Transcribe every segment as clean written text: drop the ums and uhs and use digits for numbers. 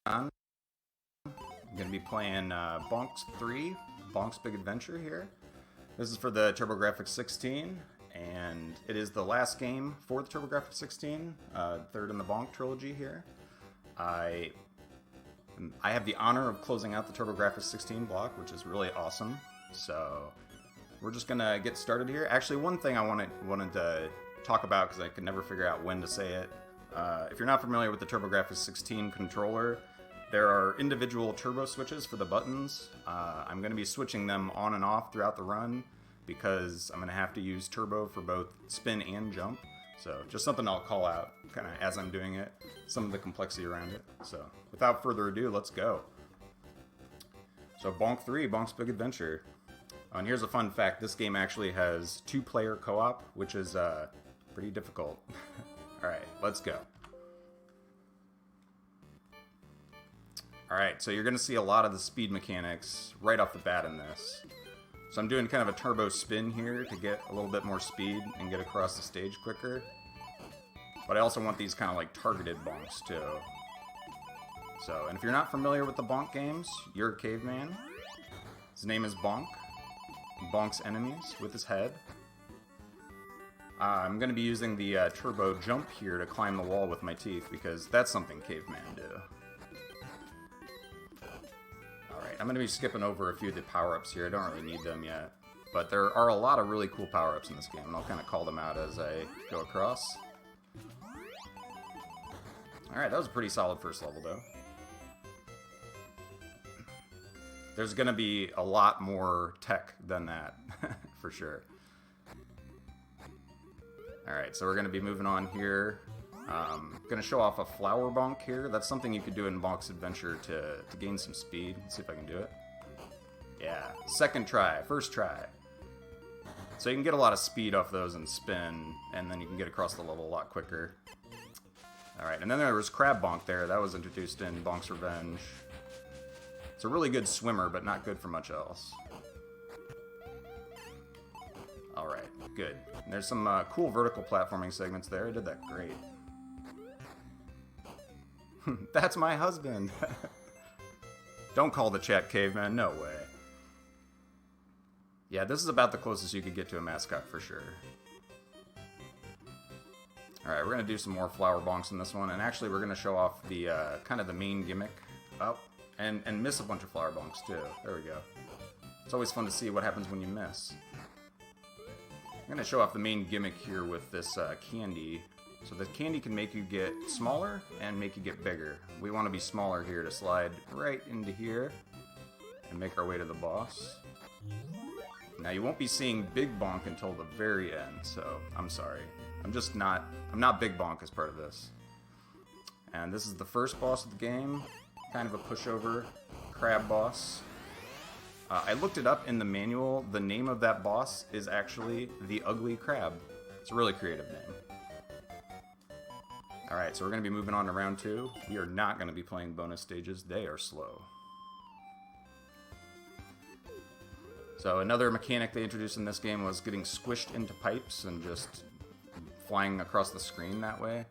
I'm going to be playing Bonk's 3, Bonk's Big Adventure here. This is for the TurboGrafx 16, and it is the last game for the TurboGrafx 16, third in the Bonk trilogy here. I have the honor of closing out the TurboGrafx 16 block, which is really awesome. So we're just gonna get started here. Actually, one thing I wanted to talk about, because I could never figure out when to say it. If you're not familiar with the TurboGrafx 16 controller, there are individual turbo switches for the buttons. I'm going to be switching them on and off throughout the run because I'm going to have to use turbo for both spin and jump. So just something I'll call out kind of as I'm doing it, some of the complexity around it. So without further ado, let's go. So Bonk 3, Bonk's Big Adventure. And here's a fun fact, this game actually has 2-player co-op, which is pretty difficult. Alright, let's go. Alright, so you're going to see a lot of the speed mechanics right off the bat in this. So I'm doing kind of a turbo spin here to get a little bit more speed and get across the stage quicker. But I also want these kind of like targeted bonks too. So, and if you're not familiar with the Bonk games, you're a caveman. His name is Bonk. He bonks enemies with his head. I'm going to be using the turbo jump here to climb the wall with my teeth because that's something cavemen do. I'm going to be skipping over a few of the power-ups here. I don't really need them yet. But there are a lot of really cool power-ups in this game, and I'll kind of call them out as I go across. Alright, that was a pretty solid first level, though. There's going to be a lot more tech than that, for sure. Alright, so we're going to be moving on here. Gonna show off a flower bonk here. That's something you could do in Bonk's Adventure to gain some speed. Let's see if I can do it. Yeah, second try, first try. So you can get a lot of speed off those and spin, and then you can get across the level a lot quicker. Alright, and then there was Crab Bonk there. That was introduced in Bonk's Revenge. It's a really good swimmer, but not good for much else. Alright, good. And there's some cool vertical platforming segments there. I did that great. That's my husband. Don't call the chat caveman, no way. Yeah, this is about the closest you could get to a mascot for sure. Alright, we're going to do some more flower bonks in this one, and actually we're going to show off the kind of the main gimmick. Oh, and miss a bunch of flower bonks too. There we go. It's always fun to see what happens when you miss. I'm going to show off the main gimmick here with this candy. So the candy can make you get smaller and make you get bigger. We want to be smaller here to slide right into here and make our way to the boss. Now you won't be seeing Big Bonk until the very end, so I'm sorry. I'm not Big Bonk as part of this. And this is the first boss of the game, kind of a pushover crab boss. I looked it up in the manual. The name of that boss is actually the Ugly Crab. It's a really creative name. Alright, so we're going to be moving on to round 2. We are not going to be playing bonus stages. They are slow. So another mechanic they introduced in this game was getting squished into pipes and just flying across the screen that way.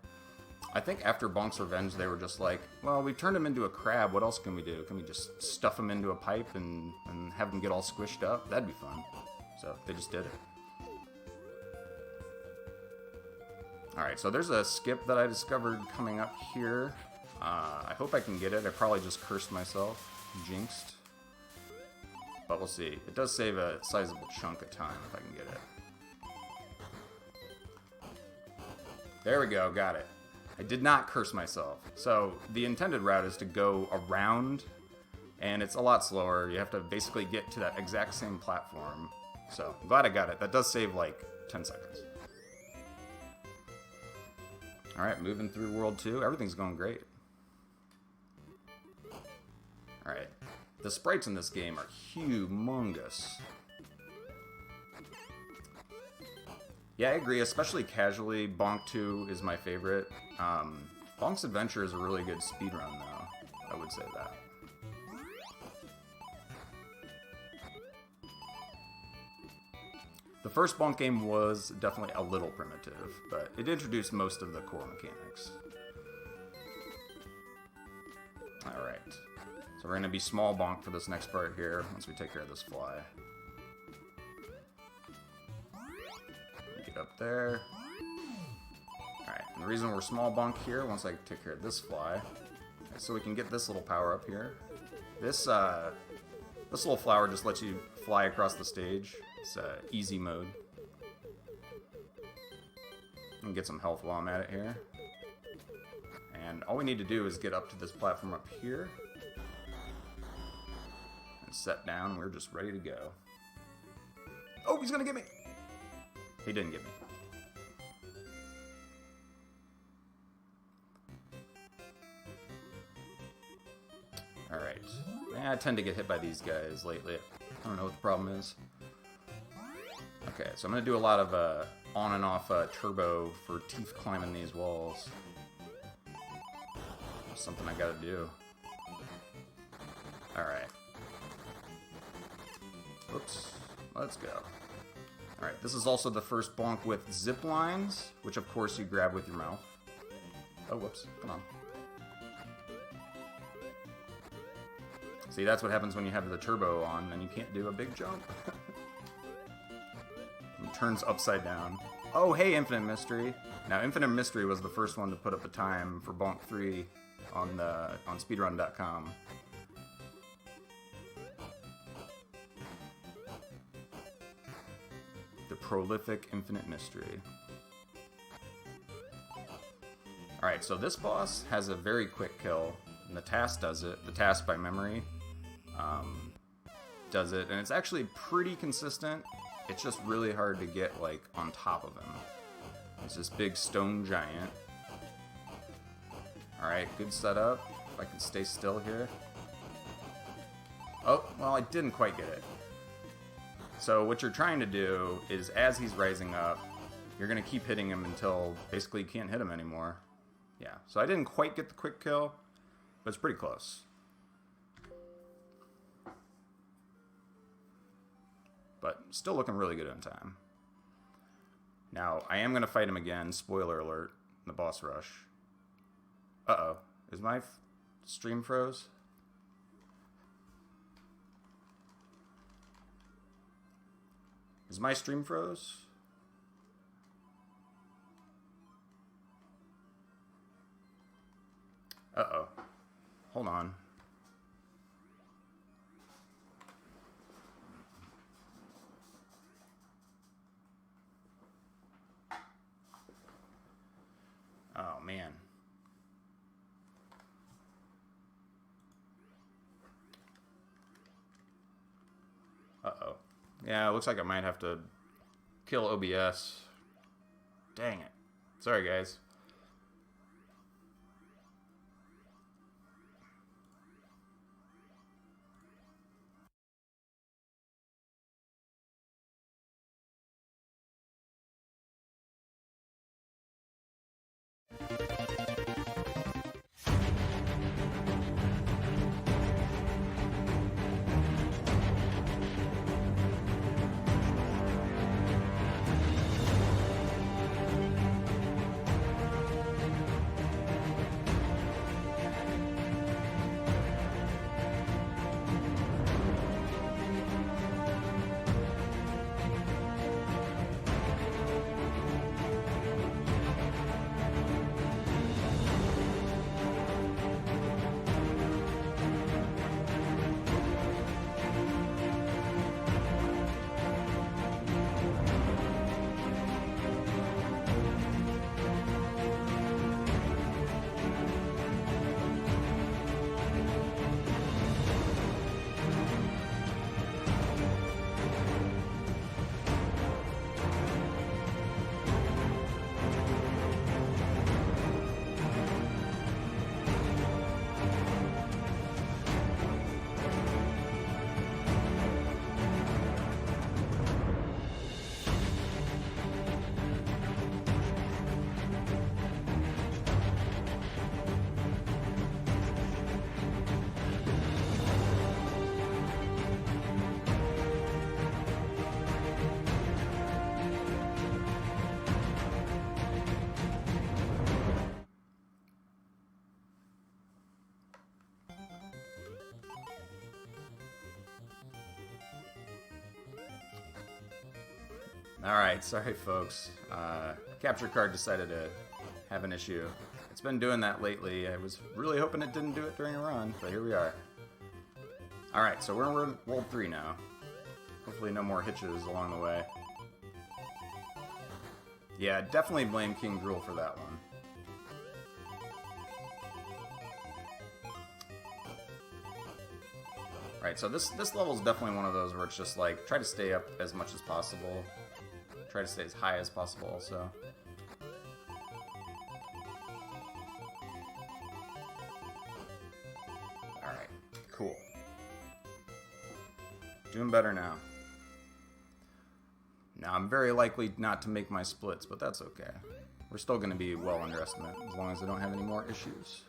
I think after Bonk's Revenge, they were just like, well, we turned him into a crab. What else can we do? Can we just stuff him into a pipe and have him get all squished up? That'd be fun. So they just did it. Alright, so there's a skip that I discovered coming up here. I hope I can get it. I probably just cursed myself. Jinxed. But we'll see. It does save a sizable chunk of time if I can get it. There we go, got it. I did not curse myself. So the intended route is to go around, and it's a lot slower. You have to basically get to that exact same platform. So I'm glad I got it. That does save like 10 seconds. Alright, moving through World 2. Everything's going great. Alright. The sprites in this game are humongous. Yeah, I agree. Especially casually, Bonk 2 is my favorite. Bonk's Adventure is a really good speedrun, though. I would say that. The first Bonk game was definitely a little primitive, but it introduced most of the core mechanics. Alright. So we're going to be small bonk for this next part here, once we take care of this fly. Get up there. Alright, and the reason we're small bonk here, once I take care of this fly, is so we can get this little power up here. This little flower just lets you fly across the stage. It's easy mode. And get some health while I'm at it here. And all we need to do is get up to this platform up here. And set down, we're just ready to go. Oh, he's gonna get me! He didn't get me. Alright. I tend to get hit by these guys lately. I don't know what the problem is. Okay, so I'm going to do a lot of on and off turbo for teeth climbing these walls. That's something I gotta do. Alright. Oops. Let's go. Alright, this is also the first bonk with zip lines, which of course you grab with your mouth. Oh, whoops. Come on. See, that's what happens when you have the turbo on, and you can't do a big jump. It turns upside down. Oh, hey, Infinite Mystery. Now, Infinite Mystery was the first one to put up the time for Bonk 3 on speedrun.com. The prolific Infinite Mystery. Alright, so this boss has a very quick kill, and the task does it. The task by memory does it, and it's actually pretty consistent. It's just really hard to get, like, on top of him. It's this big stone giant. Alright, good setup. If I can stay still here. Oh, well, I didn't quite get it. So what you're trying to do is, as he's rising up, you're going to keep hitting him until basically you can't hit him anymore. Yeah, so I didn't quite get the quick kill, but it's pretty close. But still looking really good in time. Now, I am going to fight him again, spoiler alert, in the boss rush. Uh-oh, is my stream froze? Is my stream froze? Uh-oh. Hold on. Oh, man. Uh-oh. Yeah, it looks like I might have to kill OBS. Dang it. Sorry, guys. Alright, sorry folks. Capture card decided to have an issue. It's been doing that lately. I was really hoping it didn't do it during a run, but here we are. Alright, so we're in World 3 now. Hopefully no more hitches along the way. Yeah, definitely blame King Drool for that one. Right, so this level is definitely one of those where it's just like, try to stay up as much as possible. Try to stay as high as possible also. Alright, cool. Doing better now. Now, I'm very likely not to make my splits, but that's okay. We're still going to be well under estimate, as long as I don't have any more issues.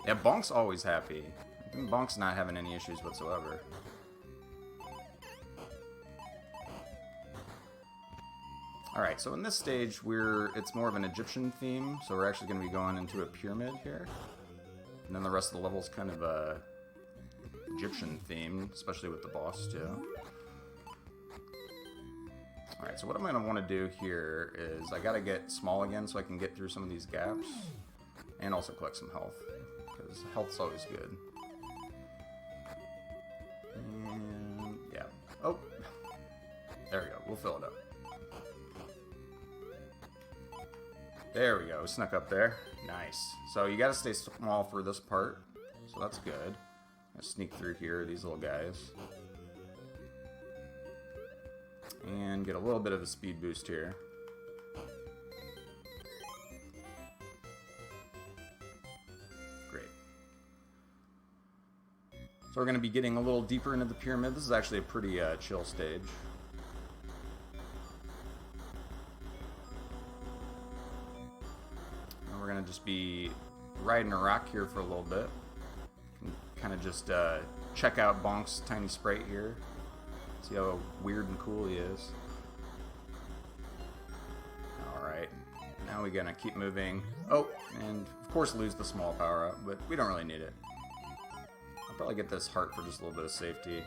Yeah, Bonk's always happy. I think Bonk's not having any issues whatsoever. Alright, so in this stage, it's more of an Egyptian theme, so we're actually going to be going into a pyramid here. And then the rest of the level's kind of a Egyptian theme, especially with the boss, too. Alright, so what I'm going to want to do here is I got to get small again so I can get through some of these gaps. And also collect some health, because health's always good. And, yeah. Oh! There we go. We'll fill it up. There we go. Snuck up there. Nice. So you got to stay small for this part, so that's good. Sneak through here, these little guys. And get a little bit of a speed boost here. Great. So we're going to be getting a little deeper into the pyramid. This is actually a pretty chill stage. And we're going to just be riding a rock here for a little bit. Kind of just check out Bonk's tiny sprite here. See how weird and cool he is. Alright, now we're gonna keep moving. Oh, and of course lose the small power up, but we don't really need it. I'll probably get this heart for just a little bit of safety.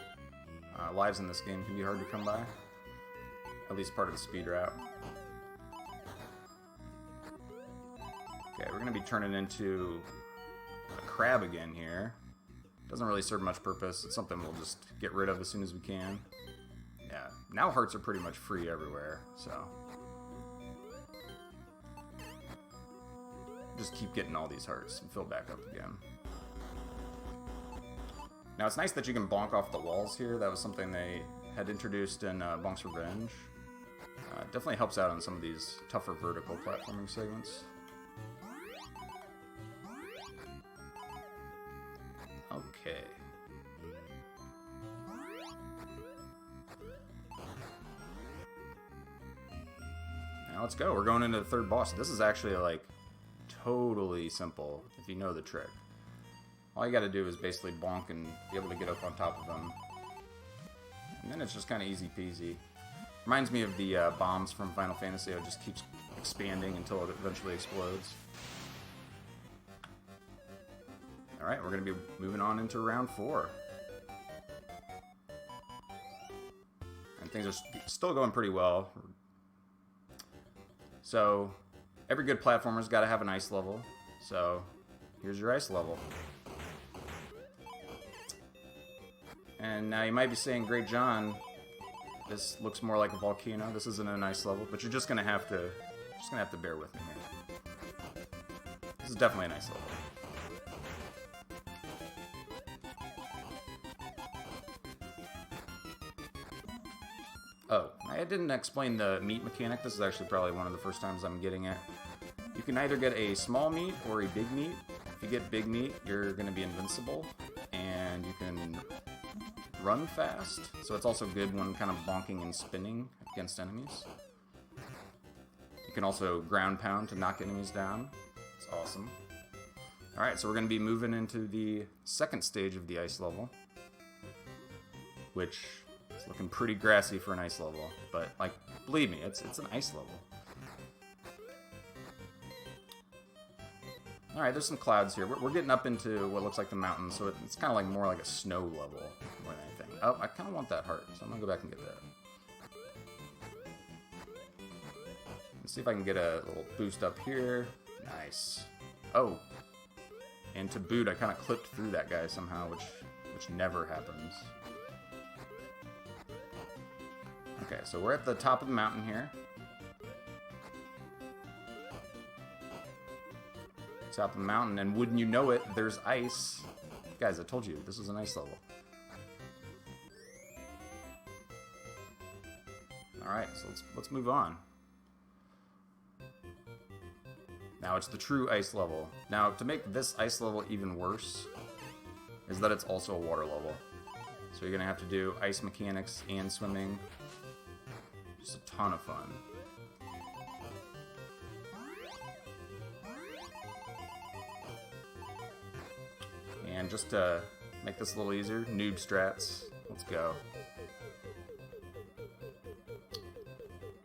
Lives in this game can be hard to come by. At least part of the speed route. Okay, we're gonna be turning into a crab again here. Doesn't really serve much purpose. It's something we'll just get rid of as soon as we can. Yeah, now hearts are pretty much free everywhere, so just keep getting all these hearts and fill back up again. Now it's nice that you can bonk off the walls here. That was something they had introduced in Bonk's Revenge. Definitely helps out on some of these tougher vertical platforming segments. Okay. Now let's go. We're going into the third boss. This is actually like totally simple if you know the trick. All you gotta do is basically bonk and be able to get up on top of them. And then it's just kind of easy peasy. Reminds me of the bombs from Final Fantasy. It just keeps expanding until it eventually explodes. Alright, we're going to be moving on into round 4. And things are still going pretty well. So, every good platformer's got to have an ice level. So, here's your ice level. And now you might be saying, greatjhon, this looks more like a volcano. This isn't an ice level, but you're just going to have to bear with me here. This is definitely an ice level. Oh, I didn't explain the meat mechanic. This is actually probably one of the first times I'm getting it. You can either get a small meat or a big meat. If you get big meat, you're going to be invincible, and you can run fast. So it's also good when kind of bonking and spinning against enemies. You can also ground pound to knock enemies down. It's awesome. Alright, so we're going to be moving into the second stage of the ice level, which is looking pretty grassy for an ice level, but, like, believe me, it's an ice level. Alright, there's some clouds here. We're getting up into what looks like the mountains, so it's kind of like more like a snow level more than anything. Oh, I kind of want that heart, so I'm going to go back and get that. Let's see if I can get a little boost up here. Nice. Oh. And to boot, I kind of clipped through that guy somehow, which never happens. Okay, so we're at the top of the mountain here. Top of the mountain, and wouldn't you know it, there's ice. Guys, I told you, this is an ice level. Alright, so let's move on. Now it's the true ice level. Now, to make this ice level even worse, is that it's also a water level. So you're gonna have to do ice mechanics and swimming. Just a ton of fun. And just to make this a little easier, noob strats. Let's go.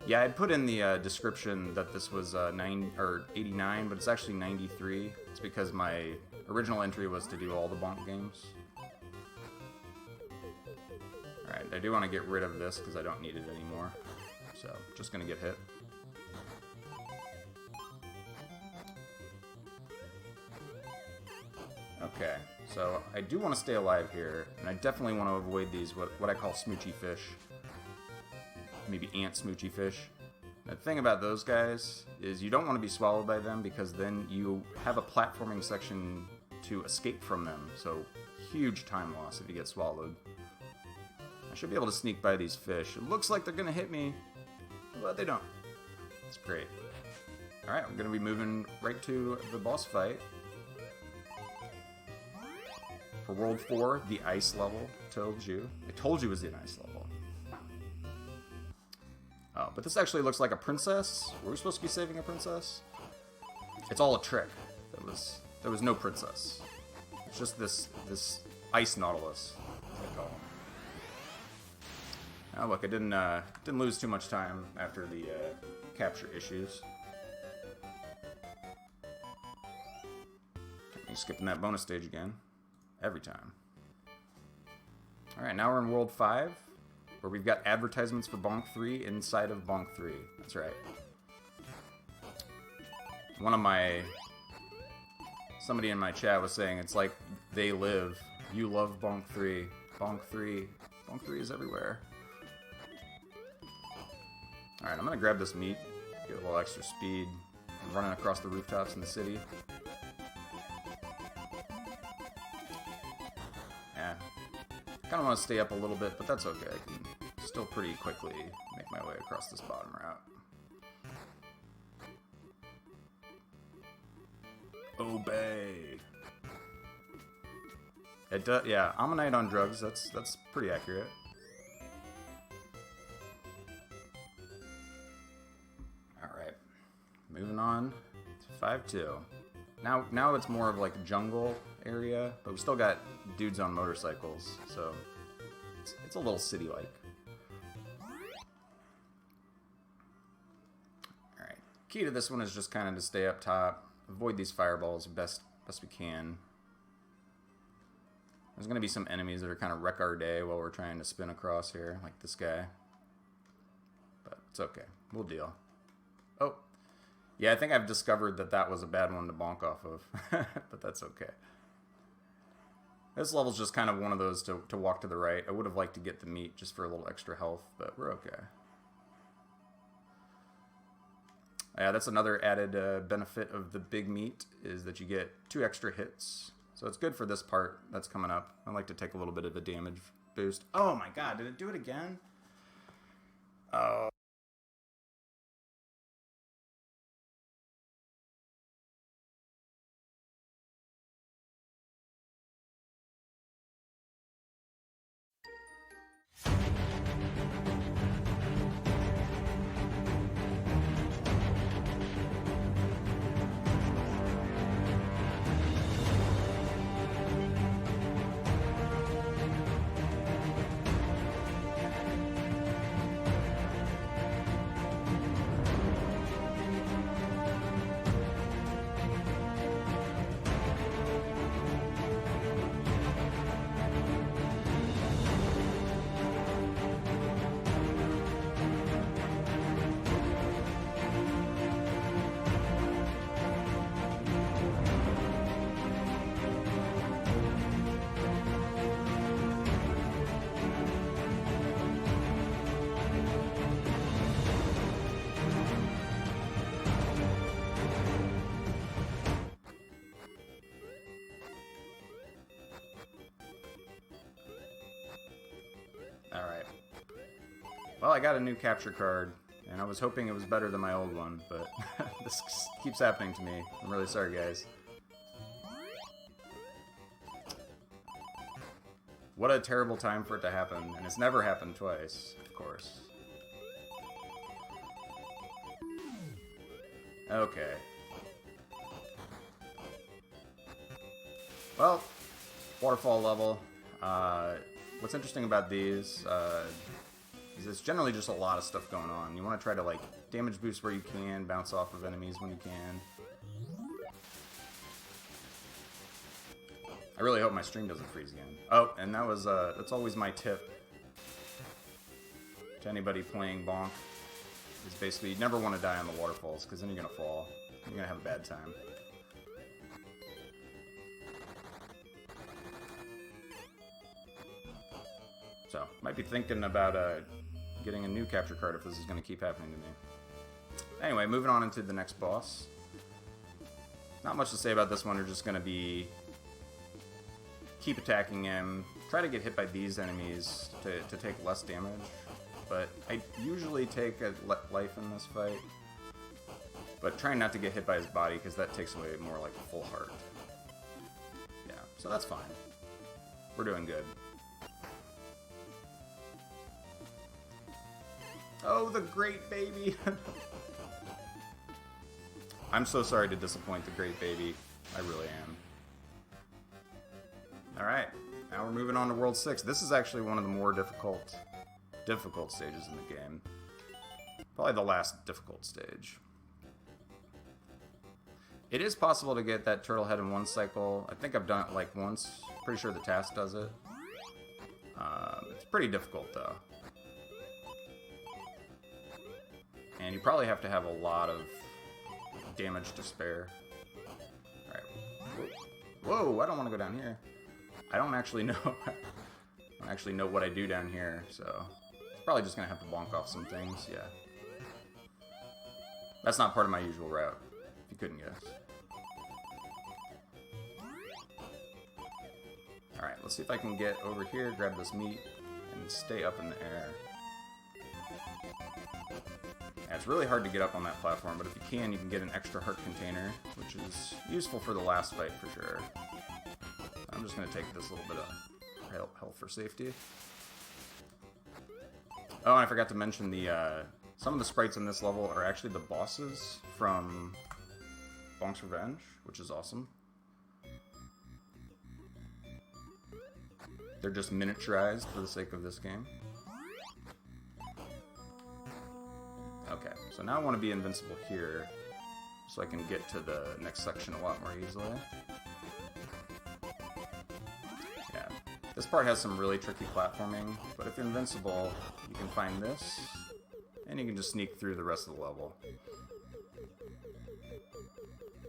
Yeah, I put in the description that this was 89, but it's actually 93. It's because my original entry was to do all the Bonk games. Alright, I do want to get rid of this because I don't need it anymore. So, just going to get hit. Okay, so I do want to stay alive here, and I definitely want to avoid these, what I call smoochy fish. Maybe ant smoochy fish. The thing about those guys is you don't want to be swallowed by them because then you have a platforming section to escape from them, so huge time loss if you get swallowed. I should be able to sneak by these fish. It looks like they're going to hit me, but they don't. It's great. Alright, I'm going to be moving right to the boss fight. For World 4, the ice level, told you. I told you it was the ice level. Oh, but this actually looks like a princess. Were we supposed to be saving a princess? It's all a trick. There was no princess. It's just this ice nautilus, as I call him. Oh, look, I didn't lose too much time after the capture issues. You skipping that bonus stage again. Every time. Alright, now we're in World 5, where we've got advertisements for Bonk 3 inside of Bonk 3. That's right. Somebody in my chat was saying it's like they live. You love Bonk 3. Bonk 3. Bonk 3 is everywhere. Alright, I'm gonna grab this meat, get a little extra speed. I'm running across the rooftops in the city. Kind of want to stay up a little bit, but that's okay. I can still pretty quickly make my way across this bottom route. Obey. It does, yeah. Ammonite on drugs. That's pretty accurate. All right, moving on to 5-2. Now it's more of like a jungle area, but we still got dudes on motorcycles, so it's a little city-like. Alright, key to this one is just kind of to stay up top, avoid these fireballs best we can. There's going to be some enemies that are kind of wreck our day while we're trying to spin across here, like this guy. But it's okay, we'll deal. Oh, yeah, I think I've discovered that was a bad one to bonk off of, but that's okay. This level's just kind of one of those to walk to the right. I would have liked to get the meat just for a little extra health, but we're okay. Yeah, that's another added benefit of the big meat, is that you get 2 extra hits. So it's good for this part that's coming up. I like to take a little bit of a damage boost. Oh my god, did it do it again? Oh. Alright. Well, I got a new capture card, and I was hoping it was better than my old one, but this keeps happening to me. I'm really sorry, guys. What a terrible time for it to happen, and it's never happened twice, of course. Okay. Well, waterfall level. What's interesting about these is it's generally just a lot of stuff going on. You want to try to, like, damage boost where you can, bounce off of enemies when you can. I really hope my stream doesn't freeze again. Oh, and that was, that's always my tip to anybody playing Bonk. Is basically, you never want to die on the waterfalls, because then you're going to fall. You're going to have a bad time. So, might be thinking about getting a new capture card if this is going to keep happening to me. Anyway, moving on into the next boss. Not much to say about this one. You're just going to be... keep attacking him. Try to get hit by these enemies to take less damage. But I usually take a life in this fight. But trying not to get hit by his body, because that takes away more like a full heart. Yeah, so that's fine. We're doing good. Oh, the great baby! I'm so sorry to disappoint the great baby. I really am. Alright, now we're moving on to World 6. This is actually one of the more difficult stages in the game. Probably the last difficult stage. It is possible to get that turtle head in one cycle. I think I've done it like once. Pretty sure the task does it. It's pretty difficult though. And you probably have to have a lot of damage to spare. Alright. Whoa, I don't want to go down here. I don't actually know. I don't actually know what I do down here, so probably just gonna have to bonk off some things. Yeah, that's not part of my usual route. If you couldn't guess. All right, let's see if I can get over here, grab this meat, and stay up in the air. Yeah, it's really hard to get up on that platform, but if you can get an extra heart container, which is useful for the last fight for sure. I'm just going to take this little bit of health for safety. Oh, and I forgot to mention the some of the sprites in this level are actually the bosses from Bonk's Revenge, which is awesome. They're just miniaturized for the sake of this game. Okay, so now I want to be invincible here, so I can get to the next section a lot more easily. Yeah, this part has some really tricky platforming, but if you're invincible, you can find this, and you can just sneak through the rest of the level.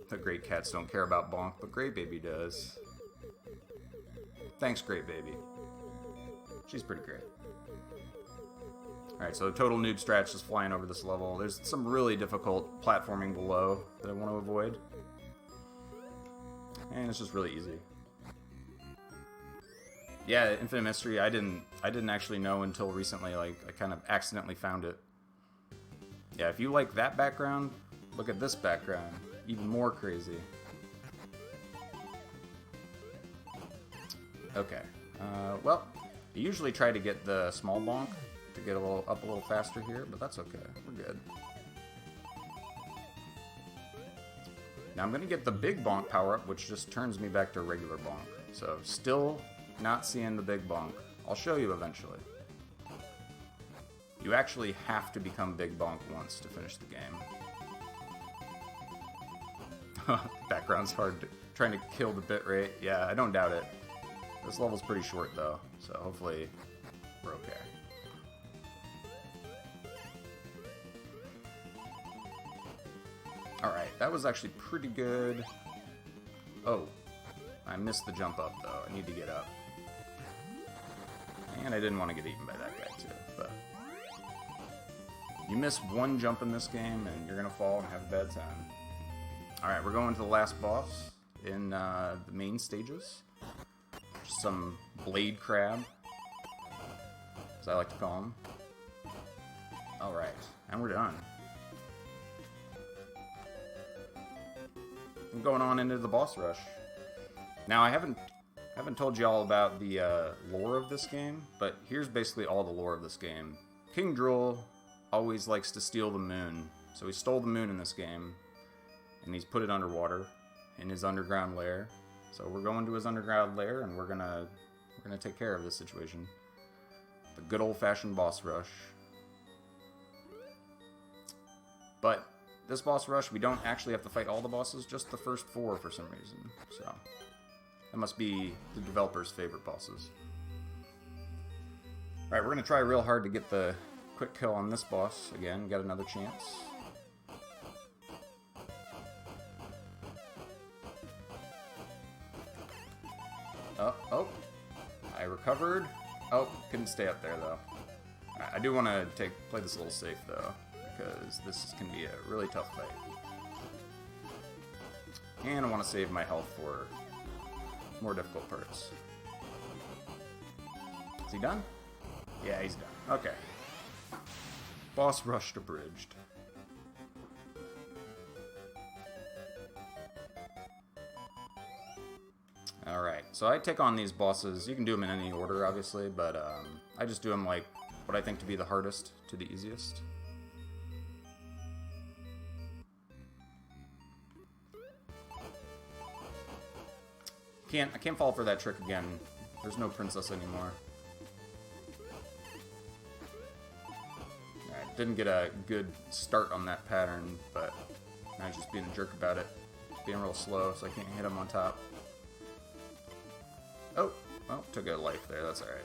The Great Cats don't care about Bonk, but Great Baby does. Thanks, Great Baby. She's pretty great. Alright, so total noob strat just flying over this level. There's some really difficult platforming below that I want to avoid. And it's just really easy. Yeah, Infinite Mystery, I didn't actually know until recently. Like, I kind of accidentally found it. Yeah, if you like that background, look at this background. Even more crazy. Okay. Well, I usually try to get the small bonk to get up a little faster here, but that's okay. We're good. Now I'm going to get the big bonk power-up, which just turns me back to regular bonk. So, still not seeing the big bonk. I'll show you eventually. You actually have to become big bonk once to finish the game. Background's hard. Trying to kill the bitrate. Yeah, I don't doubt it. This level's pretty short though, so hopefully we're okay. Alright, that was actually pretty good. Oh, I missed the jump up though. I need to get up. And I didn't want to get eaten by that guy too, but... You miss one jump in this game and you're going to fall and have a bad time. Alright, we're going to the last boss in the main stages. Just some blade crab. It's as I like to call him. Alright, and we're done. I'm going on into the boss rush. Now, I haven't told you all about the lore of this game, but here's basically all the lore of this game. King Drool always likes to steal the moon, so he stole the moon in this game, and he's put it underwater in his underground lair. So we're going to his underground lair, and we're gonna take care of this situation. The good old-fashioned boss rush. But this boss rush, we don't actually have to fight all the bosses, just the first 4 for some reason. So that must be the developer's favorite bosses. Alright, we're going to try real hard to get the quick kill on this boss again. Got another chance. Oh. I recovered. Oh, couldn't stay up there, though. I do want to play this a little safe, though, because this can be a really tough fight. And I want to save my health for more difficult parts. Is he done? Yeah, he's done. Okay. Boss rushed abridged. Alright, so I take on these bosses. You can do them in any order, obviously, but I just do them like what I think to be the hardest to the easiest. I can't fall for that trick again. There's no princess anymore. Alright, didn't get a good start on that pattern, but I was just being a jerk about it. Being real slow, so I can't hit him on top. Oh, well, took a life there, that's alright.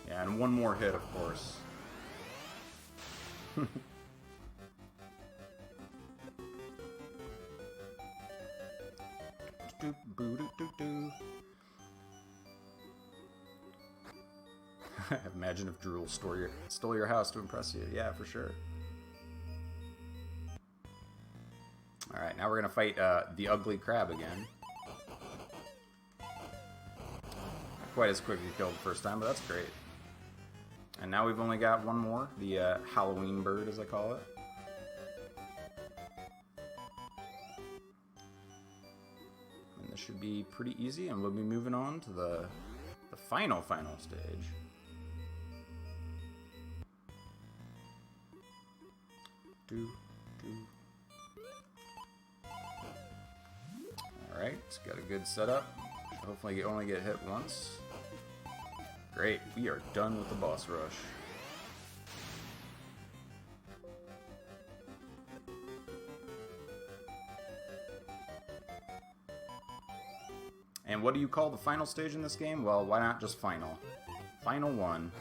Yeah, and one more hit, of course. Imagine if Drool stole your house to impress you. Yeah, for sure. Alright, now we're going to fight the ugly crab again. Not quite as quickly killed the first time, but that's great. And now we've only got one more, the Halloween bird, as I call it. And this should be pretty easy, and we'll be moving on to the final stage. Alright, it's got a good setup. Hopefully you only get hit once. Great, we are done with the boss rush. And what do you call the final stage in this game? Well, why not just final? Final one.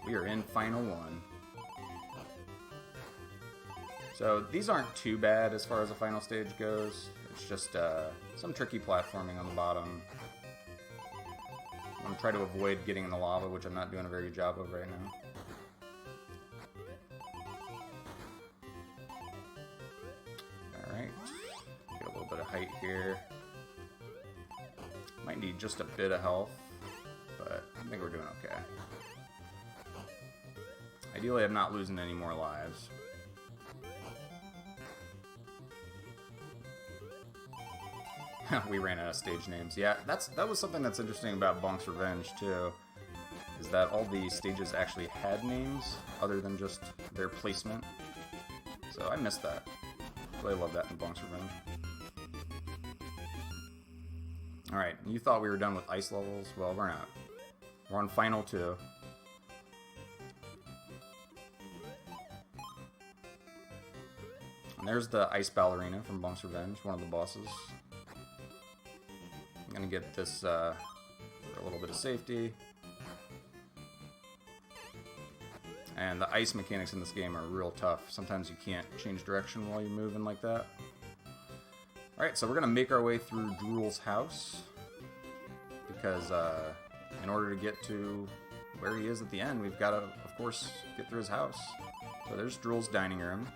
We are in final one. So these aren't too bad as far as the final stage goes. It's just some tricky platforming on the bottom. I'm going to try to avoid getting in the lava, which I'm not doing a very good job of right now. Alright, get a little bit of height here. Might need just a bit of health, but I think we're doing okay. Ideally, I'm not losing any more lives. We ran out of stage names. Yeah, that was something that's interesting about Bonk's Revenge, too. Is that all the stages actually had names, other than just their placement. So I missed that. Really love that in Bonk's Revenge. Alright, you thought we were done with ice levels? Well, we're not. We're on Final 2. And there's the Ice Ballerina from Bonk's Revenge, one of the bosses. I'm gonna get this for a little bit of safety. And the ice mechanics in this game are real tough. Sometimes you can't change direction while you're moving like that. Alright, so we're gonna make our way through Drool's house. Because in order to get to where he is at the end, we've gotta, of course, get through his house. So there's Drool's dining room.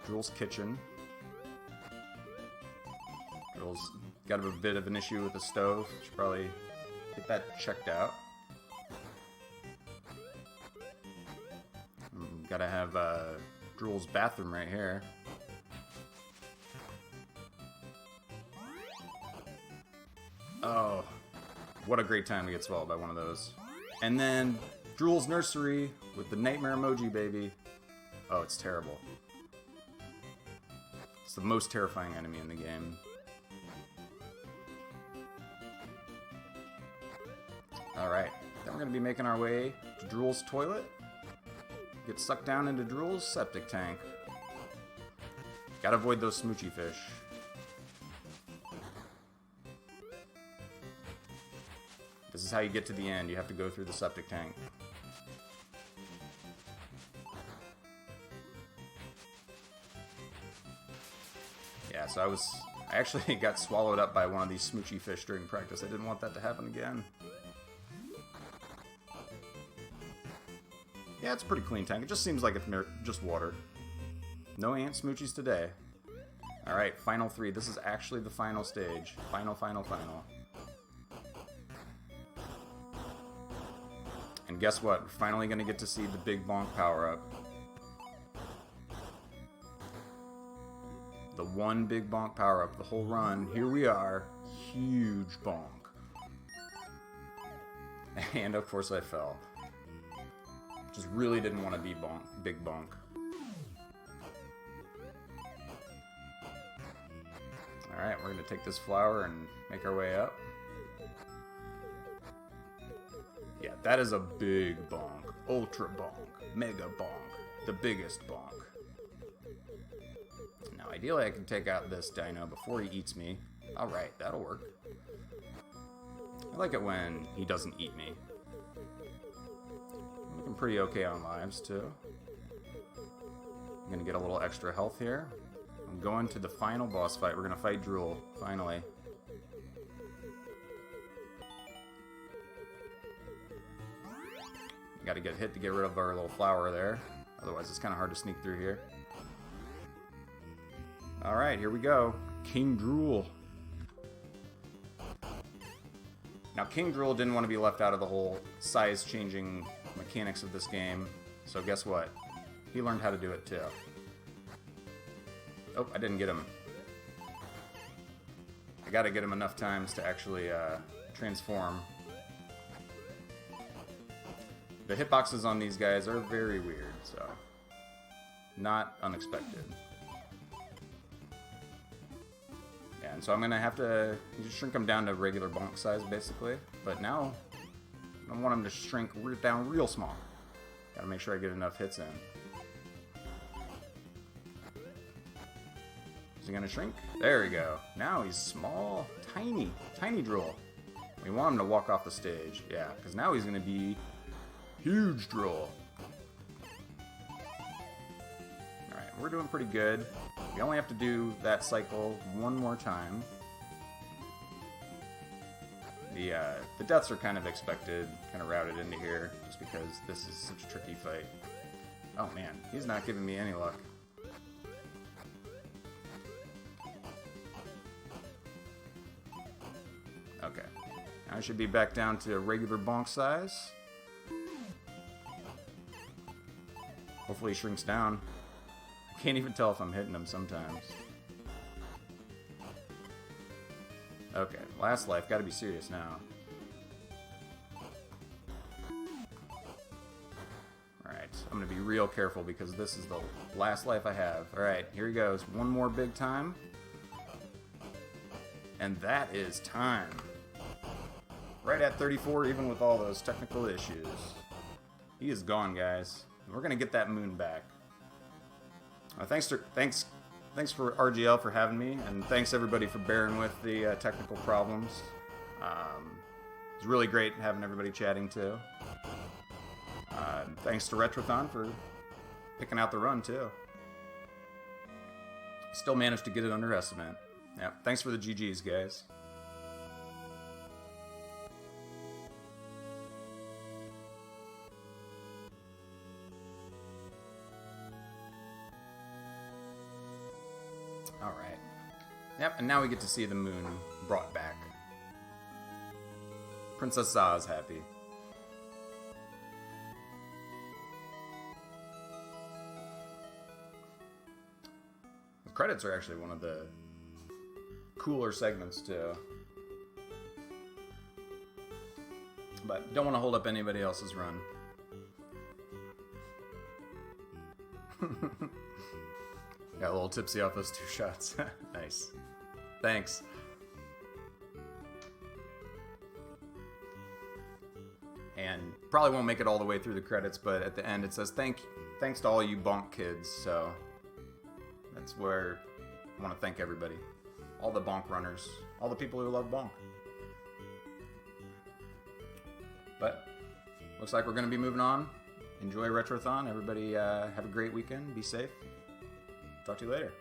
Drool's kitchen. Drill's got a bit of an issue with the stove. Should probably get that checked out. Gotta have Drill's bathroom right here. Oh, what a great time to get swallowed by one of those. And then Drill's nursery with the nightmare emoji baby. Oh, it's terrible. It's the most terrifying enemy in the game. Alright, then we're going to be making our way to Drill's toilet. Get sucked down into Drill's septic tank. Gotta avoid those smoochy fish. This is how you get to the end. You have to go through the septic tank. Yeah, so I actually got swallowed up by one of these smoochy fish during practice. I didn't want that to happen again. Yeah, it's a pretty clean tank. It just seems like it's just water. No ant smoochies today. Alright, final 3. This is actually the final stage. Final. And guess what? We're finally going to get to see the big bonk power-up. The one big bonk power-up, the whole run. Here we are. Huge bonk. And of course I fell. Just really didn't want to be big bonk. Alright, we're going to take this flower and make our way up. Yeah, that is a big bonk. Ultra bonk. Mega bonk. The biggest bonk. Now, ideally I can take out this dino before he eats me. Alright, that'll work. I like it when he doesn't eat me. Looking pretty okay on lives, too. I'm gonna get a little extra health here. I'm going to the final boss fight. We're gonna fight Drool, finally. Gotta get hit to get rid of our little flower there. Otherwise, it's kind of hard to sneak through here. Alright, here we go. King Drool. Now, King Drool didn't want to be left out of the whole size-changing mechanics of this game, so guess what? He learned how to do it too. Oh, I didn't get him. I gotta get him enough times to actually transform. The hitboxes on these guys are very weird, so not unexpected. Yeah, and so I'm gonna have to just shrink them down to regular bonk size, basically. But now I want them to shrink down real small. Gotta make sure I get enough hits in. Is he gonna shrink? There we go. Now he's small, tiny Drool. We want him to walk off the stage, yeah, because now he's gonna be huge Drool. Alright, we're doing pretty good. We only have to do that cycle one more time. The deaths are kind of expected, kind of routed into here, just because this is such a tricky fight. Oh man, he's not giving me any luck. Okay, now I should be back down to regular bonk size. Hopefully he shrinks down. I can't even tell if I'm hitting him sometimes. Okay, last life. Gotta be serious now. Alright, I'm gonna be real careful because this is the last life I have. Alright, here he goes. One more big time. And that is time. Right at 34, even with all those technical issues. He is gone, guys. We're gonna get that moon back. Thanks for RGL for having me, and thanks everybody for bearing with the technical problems. It's really great having everybody chatting too. Thanks to RETROTHON for picking out the run too. Still managed to get it under estimate. Yeah, thanks for the GGs, guys. Yep, and now we get to see the moon brought back. Princess Za is happy. The credits are actually one of the cooler segments too. But don't want to hold up anybody else's run. Got a little tipsy off those 2 shots. Nice. Thanks. And probably won't make it all the way through the credits, but at the end it says thanks to all you Bonk kids. So that's where I want to thank everybody. All the Bonk runners. All the people who love Bonk. But looks like we're going to be moving on. Enjoy RETROTHON. Everybody have a great weekend. Be safe. Talk to you later.